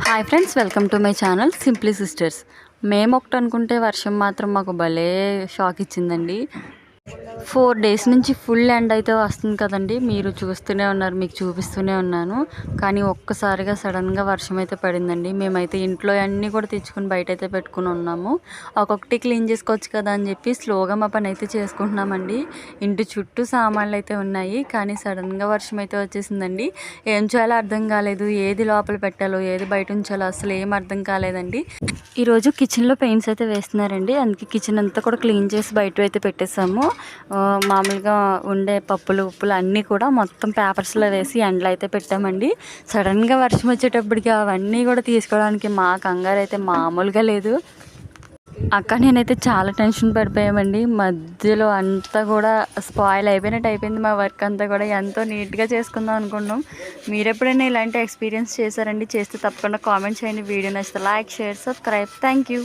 Hi friends, welcome to my channel simply sisters. మేము ఒకటి అనుకుంటే వర్షం మాత్రం మాకు భలే షాక్ ఇచ్చిందండి. 4 డేస్ నుంచి ఫుల్ ఎండ్ అయితే వస్తుంది కదండి, మీరు చూస్తూనే ఉన్నారు, మీకు చూపిస్తూనే ఉన్నాను. కానీ ఒక్కసారిగా సడన్గా వర్షం అయితే పడిందండి. మేమైతే ఇంట్లో అన్నీ కూడా తెచ్చుకుని బయట అయితే పెట్టుకుని ఉన్నాము. ఒక్కొక్కటి క్లీన్ చేసుకోవచ్చు కదా అని చెప్పి స్లోగా మా పని అయితే చేసుకుంటున్నామండి. ఇంటి చుట్టూ సామాన్లు అయితే ఉన్నాయి, కానీ సడన్గా వర్షం అయితే వచ్చేసిందండి. ఏం చేయాలో అర్థం కాలేదు, ఏది లోపల పెట్టాలో ఏది బయట ఉంచాలో అసలు ఏం అర్థం కాలేదండి. ఈరోజు కిచెన్లో పెయింట్స్ అయితే వేస్తున్నారండి, అందుకే కిచెన్ అంతా కూడా క్లీన్ చేసి బయట అయితే పెట్టేసాము. మామూలుగా ఉండే పప్పులు ఉప్పులు అన్నీ కూడా మొత్తం పేపర్స్లో వేసి ఎండలో అయితే పెట్టామండి. సడన్గా వర్షం వచ్చేటప్పటికి అవన్నీ కూడా తీసుకోవడానికి మా కంగారు అయితే మామూలుగా లేదు. అక్క నేనైతే చాలా టెన్షన్ పడిపోయామండి. మధ్యలో అంతా కూడా స్పాయిల్ అయిపోయినట్టు అయిపోయింది. మా వర్క్ అంతా కూడా ఎంతో నీట్గా చేసుకుందాం అనుకున్నాం. మీరు ఎప్పుడైనా ఇలాంటి ఎక్స్పీరియన్స్ చేశారండి? చేస్తే తప్పకుండా కామెంట్ చేయండి. వీడియో నచ్చితే like, share, subscribe. Thank you.